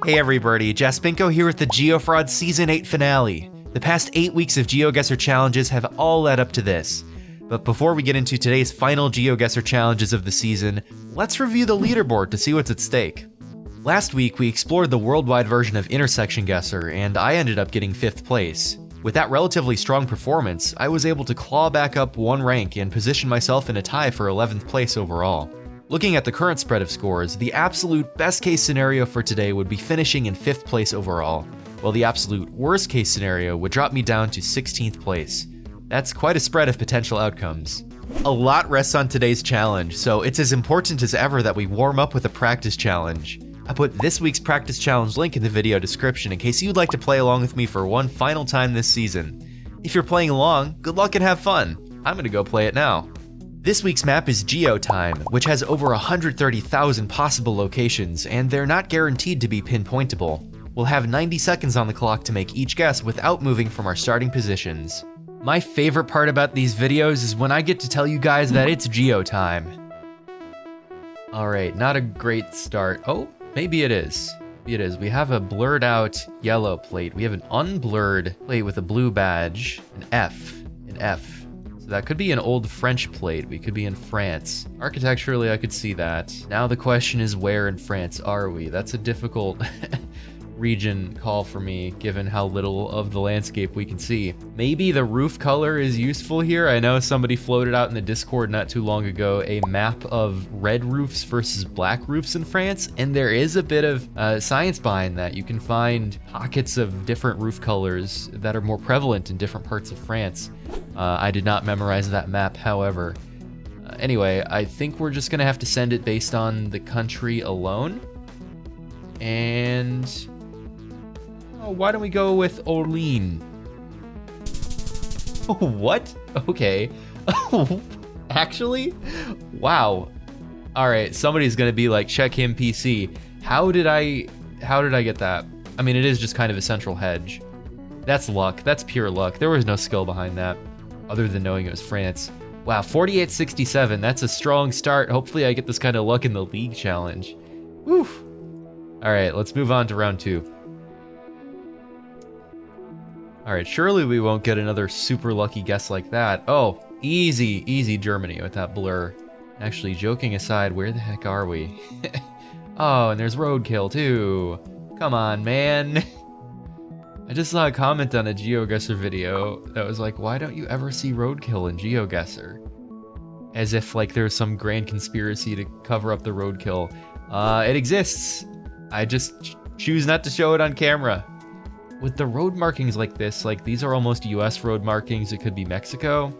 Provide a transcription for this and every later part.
Hey everybody, Jaspinko here with the Geo Fraud Season 8 finale. The past 8 weeks of GeoGuessr challenges have all led up to this. But before we get into today's final GeoGuessr challenges of the season, let's review the leaderboard to see what's at stake. Last week we explored the worldwide version of Intersection Guesser, and I ended up getting 5th place. With that relatively strong performance, I was able to claw back up 1 rank and position myself in a tie for 11th place overall. Looking at the current spread of scores, the absolute best case scenario for today would be finishing in 5th place overall, while the absolute worst case scenario would drop me down to 16th place. That's quite a spread of potential outcomes. A lot rests on today's challenge, so it's as important as ever that we warm up with a practice challenge. I put this week's practice challenge link in the video description in case you'd like to play along with me for one final time this season. If you're playing along, good luck and have fun. I'm gonna go play it now. This week's map is GeoTime, which has over 130,000 possible locations, and they're not guaranteed to be pinpointable. We'll have 90 seconds on the clock to make each guess without moving from our starting positions. My favorite part about these videos is when I get to tell you guys that it's GeoTime. Alright, not a great start. Oh, maybe it is. Maybe it is. We have a blurred out yellow plate. We have an unblurred plate with a blue badge, an F. That could be an old French plate. We could be in France. Architecturally, I could see that. Now the question is, where in France are we? That's a difficult region call for me, given how little of the landscape we can see. Maybe the roof color is useful here. I know somebody floated out in the Discord not too long ago a map of red roofs versus black roofs in France, and there is a bit of science behind that. You can find pockets of different roof colors that are more prevalent in different parts of France. I did not memorize that map, however. Anyway, I think we're just gonna have to send it based on the country alone. And why don't we go with Orléans? What? Okay. Actually? Wow. Alright, somebody's gonna be like, check him PC. How did I get that? I mean, it is just kind of a central hedge. That's luck. That's pure luck. There was no skill behind that, other than knowing it was France. Wow, 4867. That's a strong start. Hopefully I get this kind of luck in the league challenge. Woo. Alright, let's move on to round 2. Alright, surely we won't get another super lucky guess like that. Oh, easy Germany with that blur. Actually, joking aside, where the heck are we? Oh, and there's roadkill too. Come on, man. I just saw a comment on a GeoGuessr video that was like, why don't you ever see roadkill in GeoGuessr? As if like there's some grand conspiracy to cover up the roadkill. It exists. I just choose not to show it on camera. With the road markings like this, like these are almost US road markings, it could be Mexico.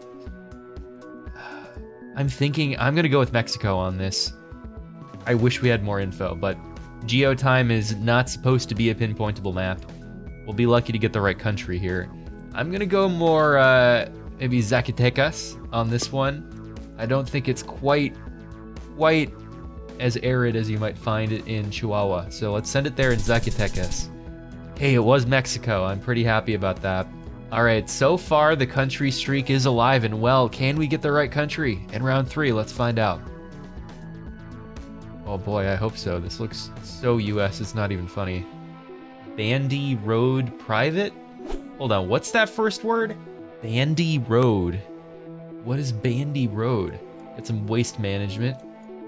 I'm thinking I'm gonna go with Mexico on this. I wish we had more info, but GeoTime is not supposed to be a pinpointable map. We'll be lucky to get the right country here. I'm gonna go more, maybe Zacatecas on this one. I don't think it's quite as arid as you might find it in Chihuahua. So let's send it there in Zacatecas. Hey, it was Mexico. I'm pretty happy about that. All right, so far the country streak is alive and well. Can we get the right country in round 3? Let's find out. Oh boy, I hope so. This looks so US, it's not even funny. Bandy Road Private? Hold on, what's that first word? Bandy Road. What is Bandy Road? Get some waste management.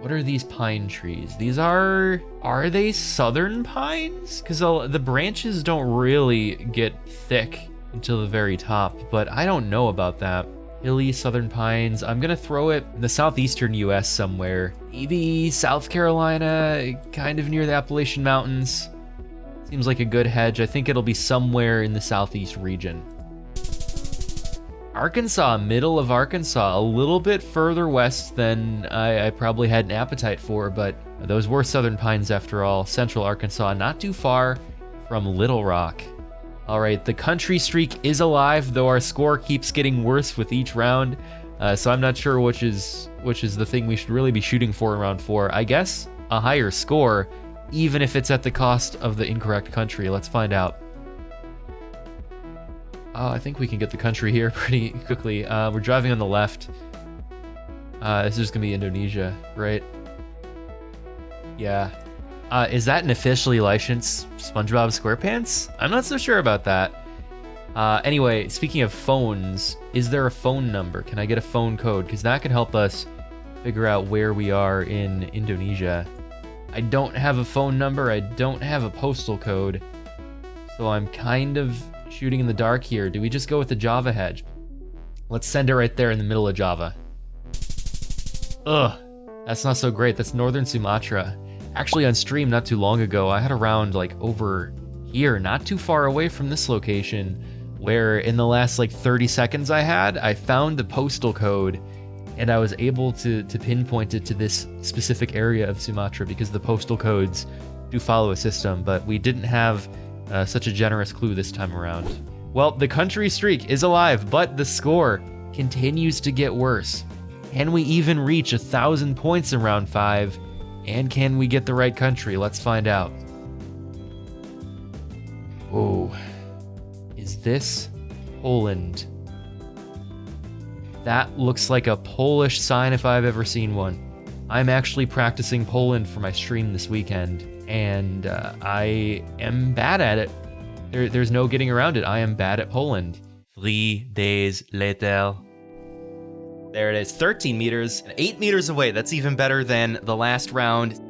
What are these pine trees? These are they southern pines? Because the branches don't really get thick until the very top, but I don't know about that. Hilly southern pines. I'm gonna throw it in the southeastern US somewhere. Maybe South Carolina, kind of near the Appalachian Mountains. Seems like a good hedge. I think it'll be somewhere in the southeast region. Arkansas, middle of Arkansas, a little bit further west than I probably had an appetite for, but those were southern pines after all. Central Arkansas, not too far from Little Rock. All right, the country streak is alive, though our score keeps getting worse with each round. So I'm not sure which is the thing we should really be shooting for in round 4. I guess a higher score, even if it's at the cost of the incorrect country. Let's find out. I think we can get the country here pretty quickly. We're driving on the left. This is gonna be Indonesia, right? Yeah. Is that an officially licensed SpongeBob SquarePants? I'm not so sure about that. Anyway, speaking of phones, is there a phone number? Can I get a phone code? Because that could help us figure out where we are in Indonesia. I don't have a phone number. I don't have a postal code. So I'm kind of shooting in the dark here. Do we just go with the Java hedge? Let's send it right there in the middle of Java. Ugh, that's not so great. That's Northern Sumatra. Actually, on stream not too long ago, I had a round like over here, not too far away from this location, where in the last like 30 seconds I found the postal code, and I was able to pinpoint it to this specific area of Sumatra because the postal codes do follow a system, but we didn't have such a generous clue this time around. Well, the country streak is alive, but the score continues to get worse. Can we even reach 1,000 points in round 5? And can we get the right country? Let's find out. Whoa. Is this Poland? That looks like a Polish sign if I've ever seen one. I'm actually practicing Poland for my stream this weekend, and I am bad at it. There's no getting around it. I am bad at Poland. 3 days later. There it is, 13 meters, and 8 meters away. That's even better than the last round.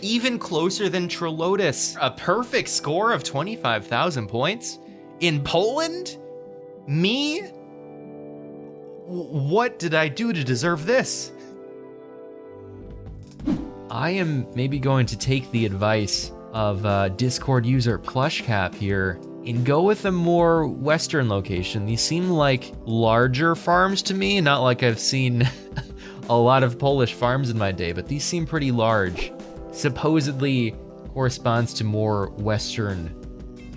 Even closer than Trilotus. A perfect score of 25,000 points in Poland? Me? What did I do to deserve this? I am maybe going to take the advice of Discord user Plushcap here and go with a more western location. These seem like larger farms to me, not like I've seen a lot of Polish farms in my day, but these seem pretty large. Supposedly corresponds to more western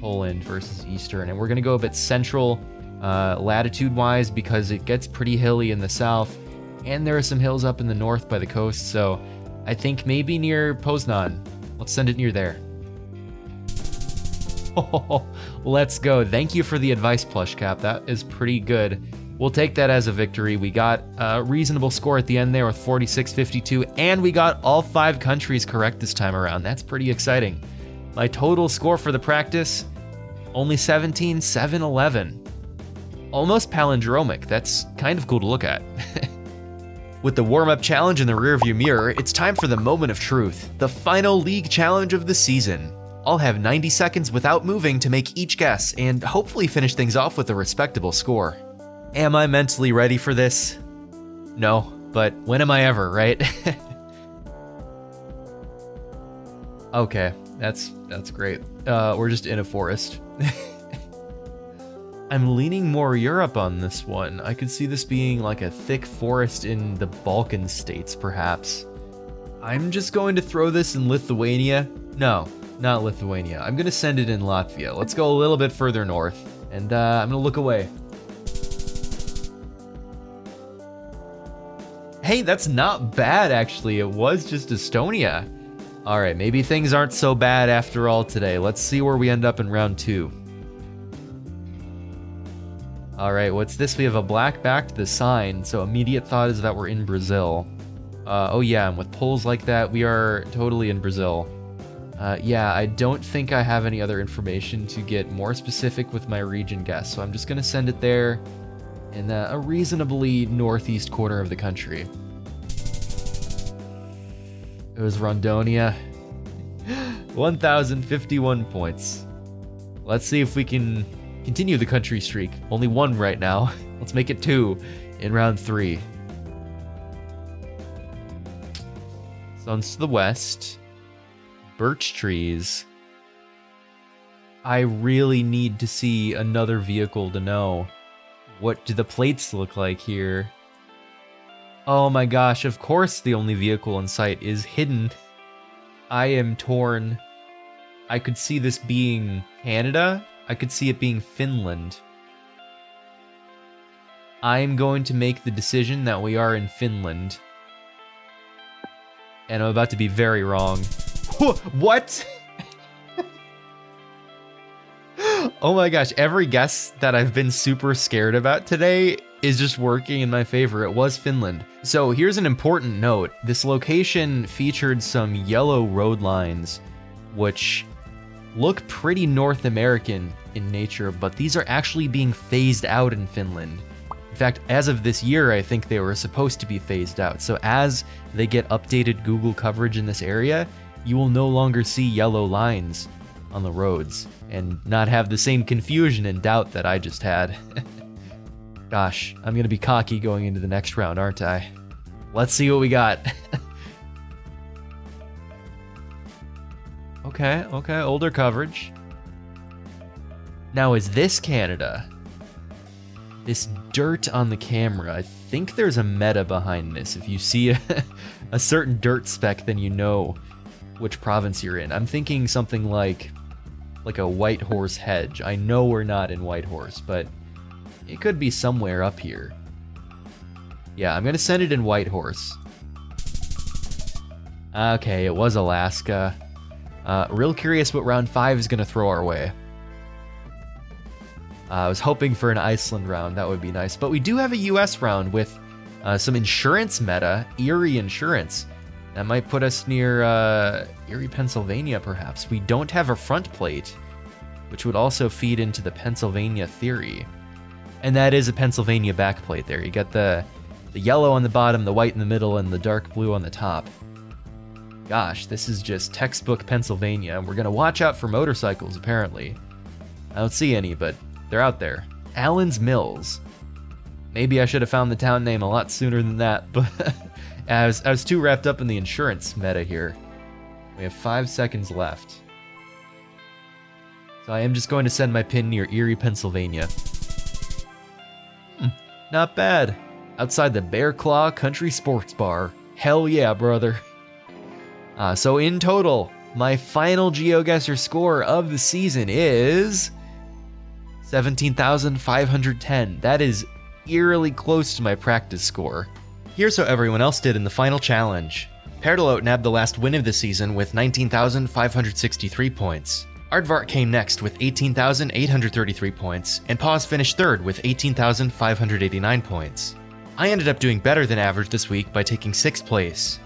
Poland versus eastern, and we're gonna go a bit central latitude-wise because it gets pretty hilly in the south, and there are some hills up in the north by the coast, so I think maybe near Poznan. Let's send it near there. Oh, let's go. Thank you for the advice, Plushcap. That is pretty good. We'll take that as a victory. We got a reasonable score at the end there with 46.52, and we got all 5 countries correct this time around. That's pretty exciting. My total score for the practice, only 17,711. Almost palindromic. That's kind of cool to look at. With the warm-up challenge in the rearview mirror, it's time for the moment of truth, the final league challenge of the season. I'll have 90 seconds without moving to make each guess and hopefully finish things off with a respectable score. Am I mentally ready for this? No, but when am I ever, right? Okay, that's great. We're just in a forest. I'm leaning more Europe on this one. I could see this being like a thick forest in the Balkan states, perhaps. I'm just going to throw this in Lithuania. No, not Lithuania. I'm gonna send it in Latvia. Let's go a little bit further north, and I'm gonna look away. Hey, that's not bad, actually. It was just Estonia. All right, maybe things aren't so bad after all today. Let's see where we end up in round 2. All right, what's this? We have a black back to the sign, so immediate thought is that we're in Brazil. Oh yeah, and with polls like that, we are totally in Brazil. Yeah, I don't think I have any other information to get more specific with my region guess, so I'm just gonna send it there in a reasonably northeast corner of the country. It was Rondonia. 1,051 points. Let's see if we can continue the country streak. Only 1 right now. Let's make it 2 in round 3. Suns to the west. Birch trees. I really need to see another vehicle to know. What do the plates look like here? Oh my gosh, of course the only vehicle in sight is hidden. I am torn. I could see this being Canada. I could see it being Finland. I'm going to make the decision that we are in Finland. And I'm about to be very wrong. What? Oh my gosh, every guess that I've been super scared about today is just working in my favor. It was Finland. So here's an important note. This location featured some yellow road lines, which look pretty North American in nature, but these are actually being phased out in Finland. In fact, as of this year, I think they were supposed to be phased out. So as they get updated Google coverage in this area, you will no longer see yellow lines on the roads and not have the same confusion and doubt that I just had. Gosh, I'm gonna be cocky going into the next round, aren't I? Let's see what we got. Okay, older coverage. Now, is this Canada? This dirt on the camera, I think there's a meta behind this. If you see a certain dirt speck, then you know which province you're in. I'm thinking something like a Whitehorse hedge. I know we're not in Whitehorse, but it could be somewhere up here. Yeah, I'm gonna send it in Whitehorse. Okay, it was Alaska. Real curious what round 5 is gonna throw our way. I was hoping for an Iceland round, that would be nice. But we do have a US round with some insurance meta, Erie Insurance. That might put us near Erie, Pennsylvania, perhaps. We don't have a front plate, which would also feed into the Pennsylvania theory. And that is a Pennsylvania backplate there. You got the yellow on the bottom, the white in the middle, and the dark blue on the top. Gosh, this is just textbook Pennsylvania. We're gonna watch out for motorcycles, apparently. I don't see any, but they're out there. Allen's Mills. Maybe I should have found the town name a lot sooner than that, but I was too wrapped up in the insurance meta here. We have 5 seconds left. So I am just going to send my pin near Erie, Pennsylvania. Not bad. Outside the Bear Claw Country Sports Bar. Hell yeah, brother. So in total, my final GeoGuessr score of the season is 17,510. That is eerily close to my practice score. Here's how everyone else did in the final challenge. Perdelote nabbed the last win of the season with 19,563 points. Aardvark came next with 18,833 points, and Paws finished third with 18,589 points. I ended up doing better than average this week by taking 6th place.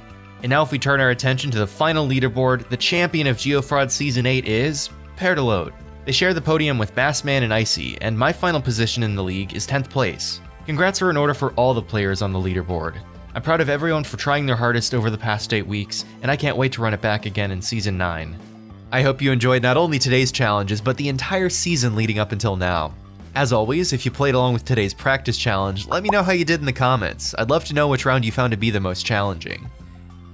And now if we turn our attention to the final leaderboard, the champion of GeoFrauds Season 8 is Perdelote. They share the podium with Bassman and Icy, and my final position in the league is 10th place. Congrats are in order for all the players on the leaderboard. I'm proud of everyone for trying their hardest over the past 8 weeks, and I can't wait to run it back again in Season 9. I hope you enjoyed not only today's challenges, but the entire season leading up until now. As always, if you played along with today's practice challenge, let me know how you did in the comments. I'd love to know which round you found to be the most challenging.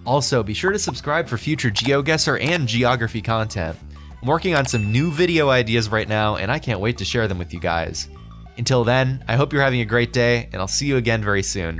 Also, be sure to subscribe for future GeoGuessr and geography content. I'm working on some new video ideas right now, and I can't wait to share them with you guys. Until then, I hope you're having a great day, and I'll see you again very soon.